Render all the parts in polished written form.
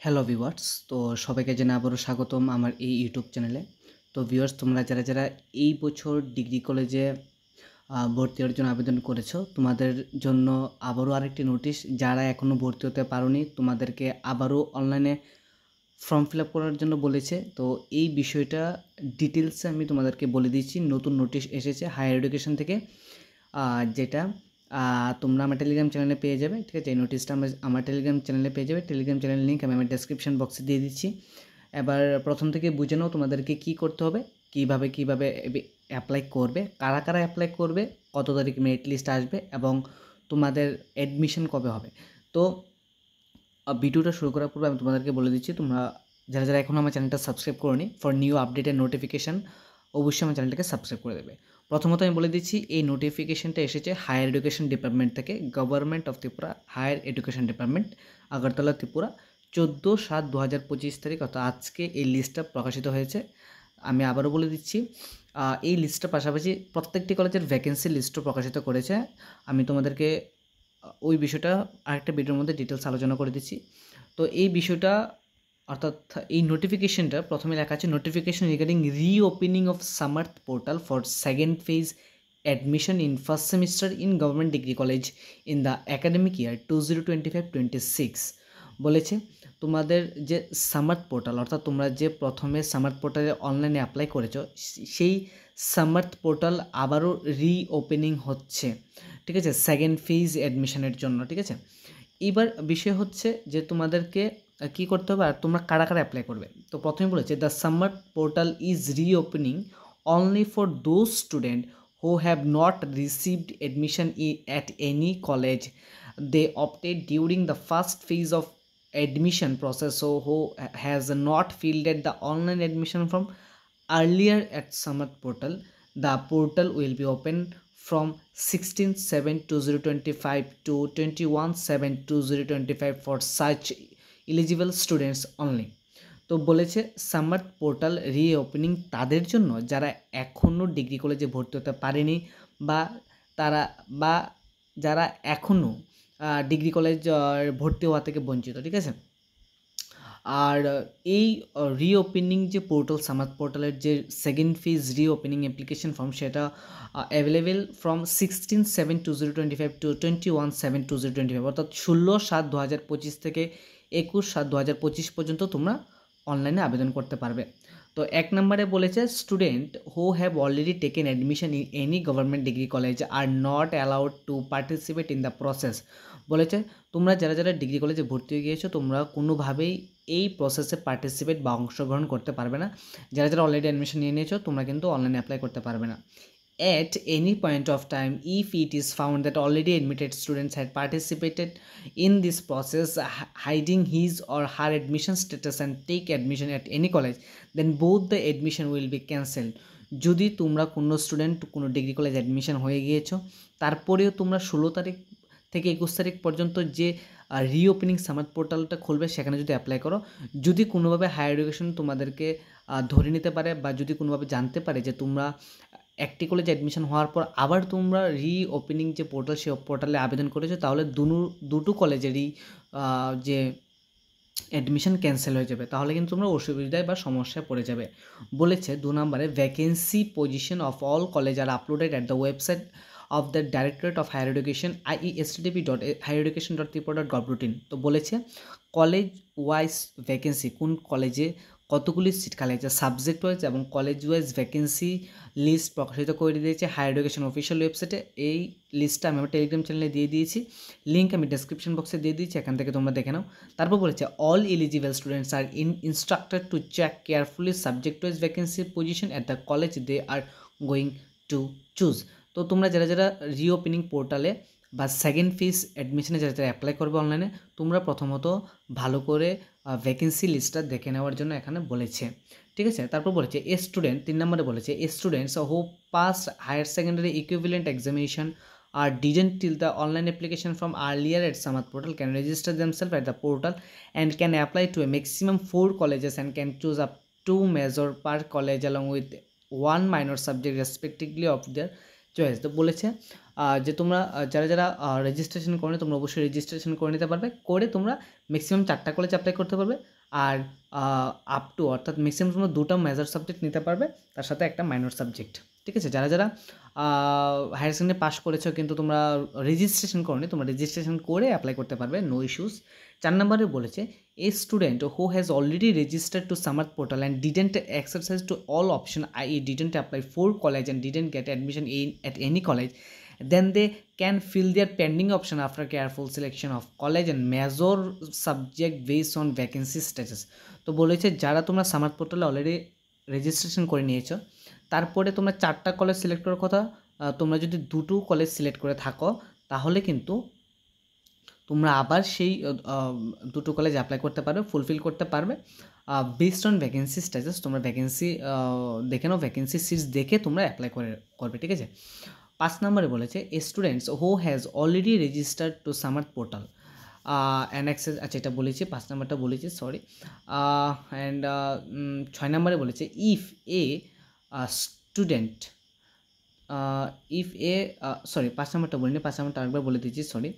Hello viewers, তো সবাইকে জানাই আবারও স্বাগতম আমার এই ইউটিউব চ্যানেলে। তো ভিউয়ার্স, তোমরা যারা এই বছর ডিগ্রি কলেজে ভর্তি হওয়ার জন্য আবেদন করেছো, তোমাদের জন্য আবারও আরেকটি নোটিশ। যারা এখনও ভর্তি হতে পারোনি, তোমাদেরকে আবারও অনলাইনে ফর্ম ফিল আপ করার জন্য বলেছে। তো এই বিষয়টা ডিটেলসে আমি তোমাদেরকে বলে দিচ্ছি। নতুন নোটিশ এসেছে হায়ার এডুকেশন থেকে, যেটা তোমরা আমার টেলিগ্রাম চ্যানেলে পেয়ে যাবে। ঠিক আছে, এই নোটিশটা আমার টেলিগ্রাম চ্যানেলে পেয়ে যাবে। টেলিগ্রাম চ্যানেল লিঙ্ক আমি আমার ডেসক্রিপশন বক্সে দিয়ে দিচ্ছি। এবার প্রথম থেকে বুঝে নাও তোমাদেরকে কী করতে হবে, কীভাবে অ্যাপ্লাই করবে, কারা কারা অ্যাপ্লাই করবে, কত তারিখ মেরিট লিস্ট আসবে এবং তোমাদের অ্যাডমিশন কবে হবে। তো ভিডিওটা শুরু করার পূর্বে আমি তোমাদেরকে বলে দিচ্ছি, তোমরা যারা এখনও আমার চ্যানেলটা সাবস্ক্রাইব করোনি, for new update and notification অবশ্যই আমার চ্যানেলটাকে সাবস্ক্রাইব করে দেবে। প্রথমত আমি বলে দিচ্ছি, এই নোটিফিকেশানটা এসেছে হায়ার এডুকেশন ডিপার্টমেন্ট থেকে, government of Tripura higher education department, Agartala, Tripura. 14/7/2025 তারিখ, অর্থাৎ আজকে এই লিস্টটা প্রকাশিত হয়েছে। আমি আবারও বলে দিচ্ছি, এই লিস্টটার পাশাপাশি প্রত্যেকটি কলেজের ভ্যাকেন্সি লিস্টও প্রকাশিত করেছে। আমি তোমাদেরকে ওই বিষয়টা আরেকটা ভিডিওর মধ্যে ডিটেলস আলোচনা করে দিচ্ছি। তো এই বিষয়টা, অর্থাৎ এই নোটিফিকেশনটা প্রথমে লেখা আছে, notification regarding reopening of Samarth portal for second phase admission in first semester in government degree college in the academic year 2025-26 বলেছে। তোমাদের যে সামার্থ পোর্টাল, অর্থাৎ তোমরা যে প্রথমে সামার্থ পোর্টালে অনলাইনে অ্যাপ্লাই করেছো, সেই সামার্থ পোর্টাল আবারও রিওপেনিং হচ্ছে। ঠিক আছে, সেকেন্ড ফেজ অ্যাডমিশনের জন্য। ঠিক আছে, এবার বিষয় হচ্ছে যে তোমাদেরকে কী করতে হবে আর তোমরা কারা কারা অ্যাপ্লাই করবে। তো প্রথমে বলেছে, the Samarth portal is reopening only for those student who have not received admission at any college they opted during the first phase of admission process, so who has not filled the online admission form earlier at Samarth portal. The portal will be open from 16/7/2025 to 21/7/2025 for such eligible students only. তো বলেছে Samarth portal reopening তাদের জন্য যারা এখনও degree কলেজে ভর্তি হতে পারেনি, বা যারা এখনও ডিগ্রি কলেজ ভর্তি হওয়া থেকে বঞ্চিত। ঠিক আছে, আর এই রিওপেনিং যে পোর্টাল, সামার্থ পোর্টালের যে second phase reopening application form, সেটা অ্যাভেলেবেল ফ্রম 16/7/2025 টু 21/7/2025, অর্থাৎ 16/7/2025 থেকে 21/7/2025 পর্যন্ত তোমরা অনলাইনে আবেদন করতে পারবে। তো 1 নম্বরে বলেছে, student who have already taken admission in any government degree college are not allowed to participate in the process. বলেছে তোমরা যারা ডিগ্রি কলেজে ভর্তি হয়ে গিয়েছো, তোমরা কোনোভাবেই এই প্রসেসে পার্টিসিপেট বা অংশগ্রহণ করতে পারবে না। যারা অলরেডি অ্যাডমিশন নিয়ে নিয়েছো, তোমরা কিন্তু অনলাইনে অ্যাপ্লাই করতে পারবে না। At any point of time, if it is found that already admitted students had participated in this process, hiding his or her admission status and take admission at any college, then both the admission will be cancelled. যদি তোমরা কোনো student কোনো degree college admission হয়ে গিয়েছো, তারপরেও তোমরা 16 তারিখ থেকে 21 তারিখ পর্যন্ত যে রিওপেনিং সামার্থ পোর্টালটা খুলবে, সেখানে যদি অ্যাপ্লাই করো, যদি কোনোভাবে হায়ার এডুকেশন তোমাদেরকে ধরে নিতে পারে, বা যদি কোনোভাবে জানতে পারে যে তোমরা একটি কলেজে অ্যাডমিশন হওয়ার পর আবার তোমরা রিওপেনিং যে পোর্টাল, সেই পোর্টালে আবেদন করেছো, তাহলে দুটো কলেজেরই যে অ্যাডমিশন ক্যান্সেল হয়ে যাবে। তাহলে কিন্তু তোমরা অসুবিধায় বা সমস্যায় পড়ে যাবে। বলেছে 2 নম্বরে, vacancy position of all college are uploaded at the website of the directorate of higher education iestdp.highereducation.tripura.gov.in। তো বলেছে কলেজ ওয়াইজ ভ্যাকেন্সি, কোন কলেজে কতগুলি সিট খালি আছে, সাবজেক্ট ওয়াইজ এবং কলেজ ওয়াইজ ভ্যাকেন্সি লিস্ট প্রকাশিত করে দিয়েছে হায়ার এডুকেশন অফিসিয়াল ওয়েবসাইটে। এই লিস্টটা আমি আমার টেলিগ্রাম চ্যানেলে দিয়ে দিয়েছি, লিঙ্ক আমি ডেসক্রিপশন বক্সে দিয়ে দিয়েছি, এখান থেকে তোমরা দেখে নাও। তারপর বলেছে, all eligible students are instructed to check carefully subject wise vacancy position at the college they are going to choose. তো তোমরা যারা রিওপেনিং পোর্টালে বা সেকেন্ড ফেজ অ্যাডমিশনে যারা অ্যাপ্লাই করবে অনলাইনে, তোমরা প্রথমত ভালো করে ভ্যাকেন্সি লিস্টটা দেখে নেওয়ার জন্য এখানে বলেছে। ঠিক আছে, তারপর বলেছে এ স্টুডেন্ট, 3 নম্বরে বলেছে, a students who pass higher secondary equivalent examination or didn't till the online application from earlier at Samarth portal can register themselves at the portal and can apply to a maximum 4 colleges and can choose up 2 major per college along with 1 minor subject respectively of their choice। তো বলেছে যে তোমরা যারা registration করে, তোমরা অবশ্যই registration করে নিতে পারবে, করে তোমরা ম্যাক্সিমাম 4টা কলেজ অ্যাপ্লাই করতে পারবে আর আপ টু অর্থাৎ ম্যাক্সিমাম তোমরা 2টা মেজর সাবজেক্ট নিতে পারবে, তার সাথে একটা মাইনর সাবজেক্ট। ঠিক আছে, যারা যারা হায়ার সেকেন্ডারি পাস করেছো কিন্তু তোমরা রেজিস্ট্রেশন করোনি, তোমরা রেজিস্ট্রেশন করে অ্যাপ্লাই করতে পারবে, নো ইস্যুস। 4 নম্বরে বলেছে a student who has already registered to Samarth portal and didn't exercise to all option i.e. Didn't apply for college and didn't get admission at any college, then they can fill their pending option after careful selection of college and major subject based on vacancy status। তো বলেছে যারা তোমরা সামার্থ পোর্টালে already registration করে নিয়েছো, তারপরে তোমরা 4টা কলেজ সিলেক্ট করার কথা, তোমরা যদি 2টো কলেজ সিলেক্ট করে থাকো তাহলে কিন্তু তোমরা আবার সেই 2টো কলেজ অ্যাপ্লাই করতে পারবে, ফুলফিল করতে পারবে বেসড অন ভ্যাকেন্সি স্ট্যাটাস। তোমরা ভ্যাকেন্সি দেখে নাও, ভ্যাকেন্সি সিটস দেখে তোমরা অ্যাপ্লাই করবে। ঠিক আছে, 5 নম্বরে বলেছে students who has already registered to Samarth portal and access, আচ্ছা এটা বলেছি, 5 নম্বরটা বলেছি, সরি। অ্যান্ড 6 নম্বরে বলেছে if a student if A sorry 5 নম্বরটা বলিনি, 5 নম্বরটা আরেকবার বলে দিচ্ছি, সরি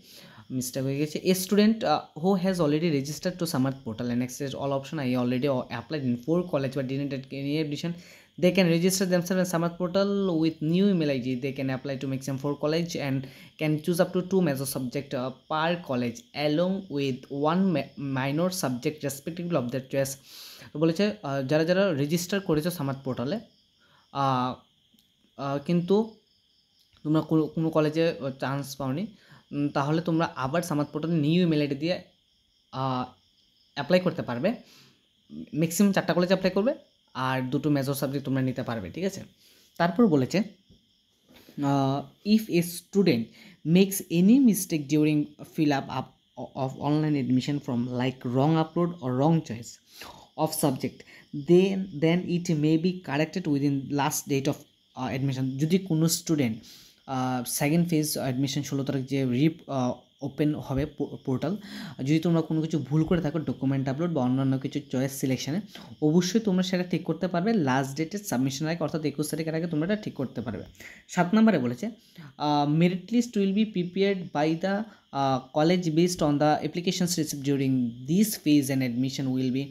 মিস্টেক হয়ে গেছে। A student who has already registered to Samarth portal and access all option I already applied in 4 college বা didn't get any admission, they can register themselves in Samarth portal with new email ID. They can apply to maximum 4 college and can choose up to 2 major subject per college along with 1 minor subject respectively of their choice। তো বলেছে যারা যারা register করেছো সামার্থ পোর্টালে কিন্তু তোমরা কোনো কলেজে চান্স পাওনি, তাহলে তোমরা আবার সামার্থ পোর্টালে নিউ ইমেল আইডি দিয়ে অ্যাপ্লাই করতে পারবে। ম্যাক্সিমাম 4টা কলেজে অ্যাপ্লাই করবে আর 2টো মেজর সাবজেক্ট তোমরা নিতে পারবে। ঠিক আছে, তারপর বলেছে if a student makes any mistake during fill up of online admission from like wrong upload or wrong choice of subject, then it may be corrected within last date of admission। যদি কোনো student second phase admission 16 তারিখ যে open হবে portal, যদি তোমরা কোনো কিছু ভুল করে থাকো ডকুমেন্ট আপলোড বা অন্যান্য কিছু চয়েস সিলেকশানে, অবশ্যই তোমরা সেটা ঠিক করতে পারবে লাস্ট ডেটের সাবমিশনের আগে, অর্থাৎ 21 তারিখের আগে তোমরা এটা ঠিক করতে পারবে। 7 নম্বরে বলেছে merit list will be prepared by the college based on the applications received during this phase and admission will be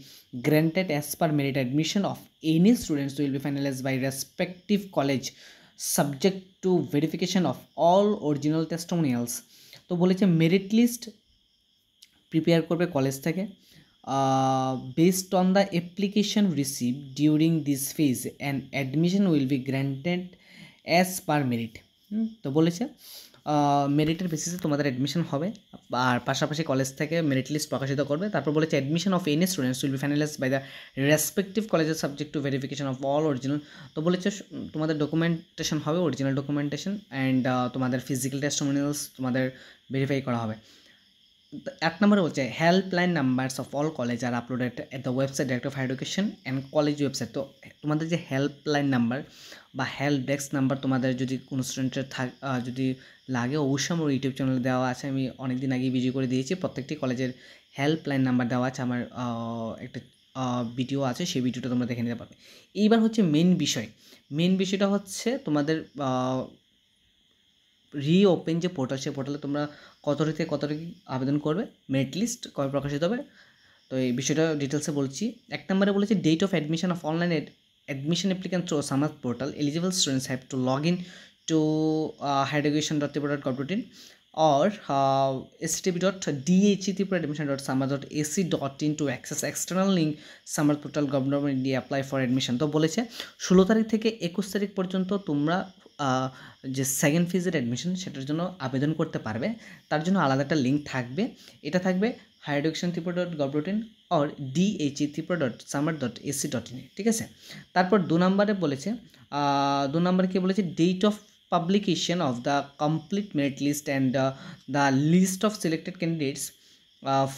granted as per merit. Admission of any students will be finalised by respective college subject to verification of all original testimonials. তো বলেছে merit list prepare করবে college থেকে based on the application receive during this phase and admission will be granted as per merit. তো বলেছে মেরিটের বেসিসে তোমাদের admission হবে, আর পাশাপাশি কলেজ থেকে মেরিট লিস্ট প্রকাশিত করবে। তারপর বলেছে admission of any students will be finalised by the respective কলেজের subject to verification of all original. তো বলেছে তোমাদের ডকুমেন্টেশন হবে, অরিজিনাল ডকুমেন্টেশন অ্যান্ড তোমাদের ফিজিক্যাল টেস্টিমোনিয়ালস তোমাদের ভেরিফাই করা হবে। 1 নম্বরে বলছে helpline numbers of all college are uploaded at the website director of higher education and college website. তো তোমাদের যে হেল্পলাইন নাম্বার বা হেল্প ডেস্ক নাম্বার তোমাদের যদি কোনো স্টুডেন্টের যদি লাগে, অবশ্যই আমার ইউটিউব চ্যানেলে দেওয়া আছে, আমি অনেক দিন আগেই ভিডিও করে দিয়েছি, প্রত্যেকটি কলেজের হেল্পলাইন নাম্বার দেওয়া আছে, আমার একটা ভিডিও আছে, সেই ভিডিওটা তোমরা দেখে নিতে পারবে। এইবার হচ্ছে মেন বিষয়টা হচ্ছে তোমাদের রিওপেন যে পোর্টাল, সেই পোর্টালে তোমরা কত তারিখ থেকে কত তারিখ আবেদন করবে, মেরিট লিস্ট কবে প্রকাশিত হবে, তো এই বিষয়টা ডিটেলসে বলছি। 1 নম্বরে বলেছে date of admission of online admission applicant through Samarth portal eligible students have to log in to highereducation.tripura.gov.in or http.dhtripura.admission.samarth.ac.in to access external link Samarth portal government India apply for admission। তো বলেছে 16 তারিখ থেকে 21 তারিখ পর্যন্ত তোমরা যে সেকেন্ড ফেজের admission সেটার জন্য আবেদন করতে পারবে। তার জন্য আলাদা একটা লিঙ্ক থাকবে, এটা থাকবে highereducation.tripura.gov.in or dhetripura.samarth.ac.in। ঠিক আছে, তারপর 2 নম্বরে বলেছে 2 নম্বরে কি বলেছে date of publication of the complete merit list and the list of selected candidates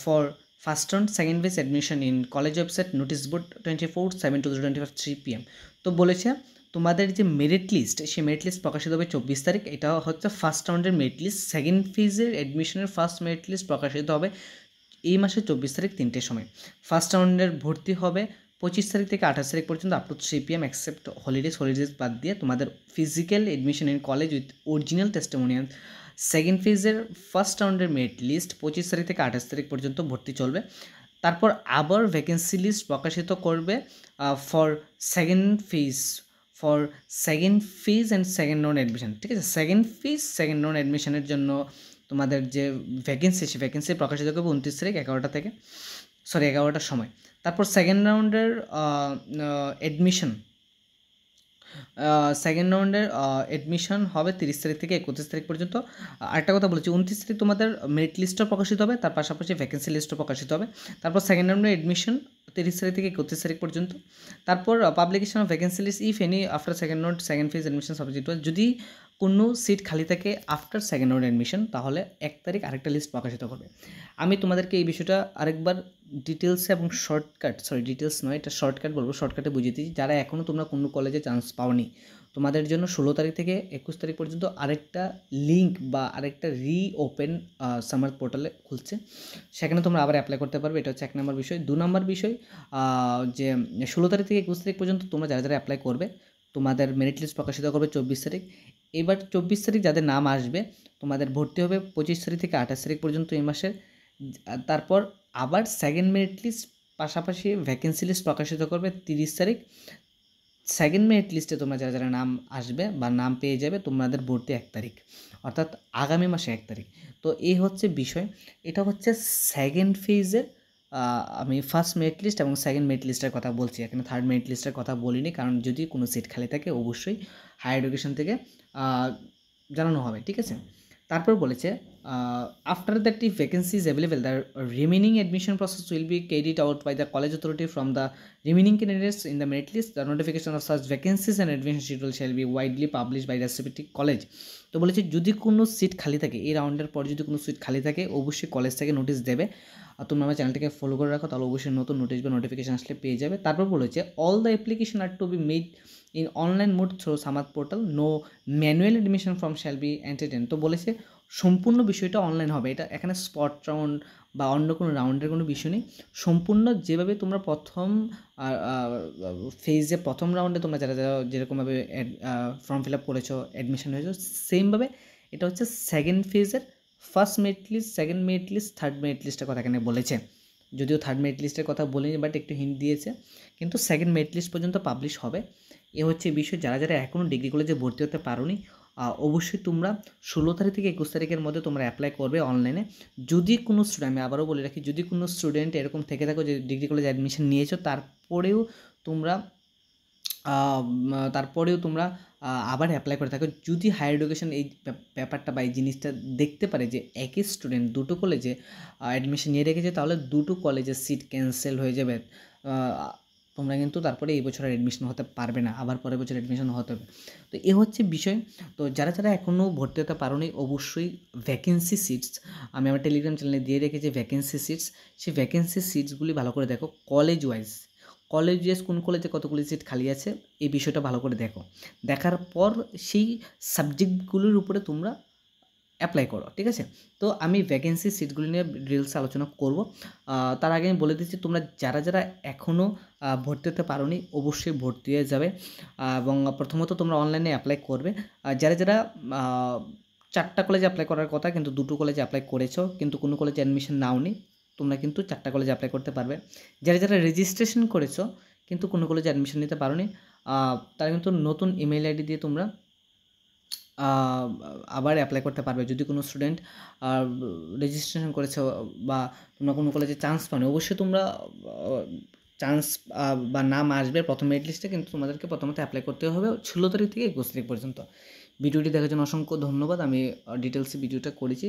for first round second phase admission in college website notice board 24/7/2025 3 PM। তো বলেছে তোমাদের যে মেরিট লিস্ট, সেই মেরিট লিস্ট প্রকাশিত হবে 24 তারিখ, এটা হচ্ছে ফার্স্ট রাউন্ডের মেরিট লিস্ট। সেকেন্ড ফেজের অ্যাডমিশনের ফার্স্ট মেরিট লিস্ট প্রকাশিত হবে এই মাসের 24 তারিখ 3টের সময়। ফার্স্ট রাউন্ডের ভর্তি হবে 25 তারিখ থেকে 28 তারিখ পর্যন্ত up to 3 PM except holidays বাদ দিয়ে। তোমাদের physical admission in college with original testimonial. Second ফেজের ফার্স্ট রাউন্ডের মেরিট লিস্ট 25 তারিখ থেকে 28 তারিখ পর্যন্ত ভর্তি চলবে। তারপর আবার ভ্যাকেন্সি লিস্ট প্রকাশিত করবে for second phase and second round admission, ঠিক আছে। সেকেন্ড রাউন্ড অ্যাডমিশনের জন্য তোমাদের যে ভ্যাকেন্সি, সেই ভ্যাকেন্সি প্রকাশিত করবে 29 তারিখ 11টার সময়। তারপর সেকেন্ড রাউন্ডের অ্যাডমিশন হবে 30 তারিখ থেকে 31 তারিখ পর্যন্ত। আরেকটা কথা বলেছি, 29 তারিখ তোমাদের মেরিট লিস্টও প্রকাশিত হবে, তার পাশাপাশি ভ্যাকেন্সি লিস্টও প্রকাশিত হবে। তারপর সেকেন্ড রাউন্ডের অ্যাডমিশন 30 তারিখ থেকে 31 তারিখ পর্যন্ত। তারপর publication of vacancy list if any after second round second phase admission subject wise. যদি কোনো সিট খালি থাকে আফটার সেকেন্ড রাউন্ড অ্যাডমিশন, তাহলে 1 তারিখ আরেকটা লিস্ট প্রকাশিত করবে। আমি তোমাদেরকে এই বিষয়টা আরেকবার ডিটেলসে এবং ডিটেলস নয়, এটা শর্টকাটে বুঝিয়ে দিচ্ছি। যারা এখনও তোমরা কোনো কলেজে চান্স পাওনি, তোমাদের জন্য 16 তারিখ থেকে 21 তারিখ পর্যন্ত আরেকটা লিঙ্ক বা আরেকটা রিওপেন সামার পোর্টালে খুলছে, সেখানে তোমরা আবার অ্যাপ্লাই করতে পারবে। এটা হচ্ছে 1 নম্বর বিষয়। 2 নম্বর বিষয়, যে 16 তারিখ থেকে 21 তারিখ পর্যন্ত তোমরা যারা অ্যাপ্লাই করবে, তোমাদের মেরিট লিস্ট প্রকাশিত করবে 24 তারিখ। এবার 24 তারিখ যাদের নাম আসবে, তোমাদের ভর্তি হবে 25 তারিখ থেকে 28 তারিখ পর্যন্ত এই মাসের। তারপর আবার সেকেন্ড মেরিট লিস্ট পাশাপাশি ভ্যাকেন্সি লিস্ট প্রকাশিত করবে 30 তারিখ। সেকেন্ড মেরিট লিস্টে তোমরা যারা নাম আসবে বা নাম পেয়ে যাবে, তোমাদের ভর্তি 1 তারিখ, অর্থাৎ আগামী মাসে 1 তারিখ। তো এই হচ্ছে বিষয়। এটা হচ্ছে সেকেন্ড ফেজের। আমি ফার্স্ট মেরিট লিস্ট এবং সেকেন্ড মেরিট লিস্টের কথা বলছি, এখানে থার্ড মেরিট লিস্টের কথা বলিনি, কারণ যদি কোনো সিট খালি থাকে অবশ্যই হায়ার এডুকেশন থেকে জানানো হবে, ঠিক আছে। তারপর বলেছে after that if vacancy is available the remaining admission process will be carried out by the college authority from the remaining candidates in the merit list. The notification of such vacancies and admission schedule shall be widely publish by respective college. তো বলেছে যদি কোনো seat খালি থাকে, এই রাউন্ডের পর যদি কোনো সিট খালি থাকে, অবশ্যই কলেজ থেকে নোটিশ দেবে। আর তোমরা আমার চ্যানেলটাকে ফলো করে রাখো, তাহলে অবশ্যই নতুন নোটিশ বা নোটিফিকেশন আসলে পেয়ে যাবে। তারপর বলেছে all the application are to be made in online mode through Samarth portal, no manual admission form shall be entertain. তো বলেছে সম্পূর্ণ বিষয়টা অনলাইন হবে। এটা এখানে স্পট রাউন্ড বা অন্য কোনো রাউন্ডের কোনো বিষয় নেই। সম্পূর্ণ যেভাবে তোমরা প্রথম ফেজে প্রথম রাউন্ডে তোমরা যারা যেরকমভাবে ফর্ম ফিল আপ করেছো, অ্যাডমিশন হয়েছো, সেমভাবে এটা হচ্ছে সেকেন্ড ফেজের first merit list, second merit list, third merit লিস্টের কথা এখানে বলেছে। যদিও থার্ড মেরিট লিস্টের কথা বলিনি, বাট একটু হিন্ট দিয়েছে, কিন্তু সেকেন্ড মেরিট লিস্ট পর্যন্ত পাবলিশ হবে। এ হচ্ছে বিষয়। যারা এখনও ডিগ্রি কলেজে ভর্তি হতে পারোনি, অবশ্যই তোমরা 16 তারিখ থেকে 21 তারিখের মধ্যে তোমরা অ্যাপ্লাই করবে অনলাইনে। যদি কোনো স্টুডেন্ট, আমি আবারও বলে রাখি, যদি কোনো স্টুডেন্ট এরকম থেকে থাকো যে ডিগ্রি কলেজে অ্যাডমিশন নিয়েছো, তারপরেও তোমরা আবার অ্যাপ্লাই করে থাকো, যদি হায়ার এডুকেশন এই ব্যাপারটা বা এই জিনিসটা দেখতে পারে যে একই স্টুডেন্ট দুটো কলেজে অ্যাডমিশন নিয়ে রেখেছে, তাহলে দুটো কলেজের সিট ক্যান্সেল হয়ে যাবে। তোমরা কিন্তু তারপরে এই বছর অ্যাডমিশন হতে পারবে না, আবার পরের বছর অ্যাডমিশন হতে হবে। তো এ হচ্ছে বিষয়। তো যারা এখনও ভর্তি হতে পারোনি, অবশ্যই ভ্যাকেন্সি সিটস আমি আমার টেলিগ্রাম চ্যানেলে দিয়ে রেখেছি। ভ্যাকেন্সি সিটস, সেই ভ্যাকেন্সি সিটসগুলি ভালো করে দেখো। কলেজ ওয়াইজ কোন কলেজে কতগুলি সিট খালি আছে, এই বিষয়টা ভালো করে দেখো। দেখার পর সেই সাবজেক্টগুলির উপরে তোমরা অ্যাপ্লাই করো, ঠিক আছে। তো আমি ভ্যাকেন্সি সিটগুলি নিয়ে ডিটেলসে আলোচনা করব। তার আগে আমি বলে দিচ্ছি, তোমরা যারা এখনও ভর্তি হতে পারোনি, অবশ্যই ভর্তি হয়ে যাবে। এবং প্রথমত তোমরা অনলাইনে অ্যাপ্লাই করবে। যারা 4টা কলেজে অ্যাপ্লাই করার কথা, কিন্তু 2টো কলেজে অ্যাপ্লাই করেছো, কিন্তু কোনো কলেজে অ্যাডমিশন নাওনি, তোমরা কিন্তু 4টা কলেজে অ্যাপ্লাই করতে পারবে। যারা রেজিস্ট্রেশন করেছো কিন্তু কোনো কলেজে অ্যাডমিশন নিতে পারোনি, তারা কিন্তু নতুন ইমেল আইডি দিয়ে তোমরা আবার অ্যাপ্লাই করতে পারবে। যদি কোনো স্টুডেন্ট রেজিস্ট্রেশন করেছো বা তোমরা কোনো কলেজে চান্স পানো, অবশ্যই তোমরা চান্স বা নাম আসবে প্রথম মেরিট লিস্টে, কিন্তু তোমাদেরকে প্রথমত অ্যাপ্লাই করতে হবে 16 তারিখ থেকে 21 তারিখ পর্যন্ত। ভিডিওটি দেখার জন্য অসংখ্য ধন্যবাদ। আমি ডিটেলসে ভিডিওটা করেছি।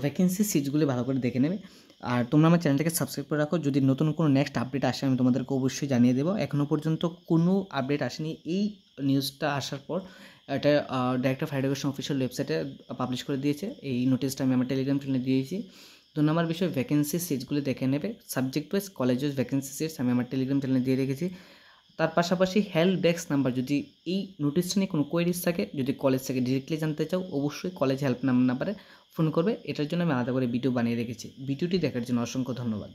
ভ্যাকেন্সি সিটসগুলি ভালো করে দেখে নেবে। আর তোমরা আমার চ্যানেলটাকে সাবস্ক্রাইব করে রাখো। যদি নতুন কোনো নেক্সট আপডেট আসে, আমি তোমাদেরকে অবশ্যই জানিয়ে দেবো। এখনও পর্যন্ত কোনো আপডেট আসেনি। এই নিউজটা আসার পর এটা director of higher education official ওয়েবসাইটে পাবলিশ করে দিয়েছে। এই নোটিশটা আমি আমার টেলিগ্রাম চ্যানেলে দিয়েছি। 2 নম্বর বিষয়, ভ্যাকেন্সি সিটসগুলি দেখে নেবে। Subject wise college wise vacancy seats আমি আমার টেলিগ্রাম চ্যানেলে দিয়ে রেখেছি। তার পাশাপাশি হেল্প ডেস্ক নাম্বার, যদি এই নোটিশটা নিয়ে কোনো কোয়েরিজ থাকে, যদি কলেজ থেকে ডিরেক্টলি জানতে চাও, অবশ্যই কলেজ হেল্প নাম্বারে ফোন করবে। এটার জন্য আমি আলাদা করে ভিডিও বানিয়ে রেখেছি। ভিডিওটি দেখার জন্য অসংখ্য ধন্যবাদ।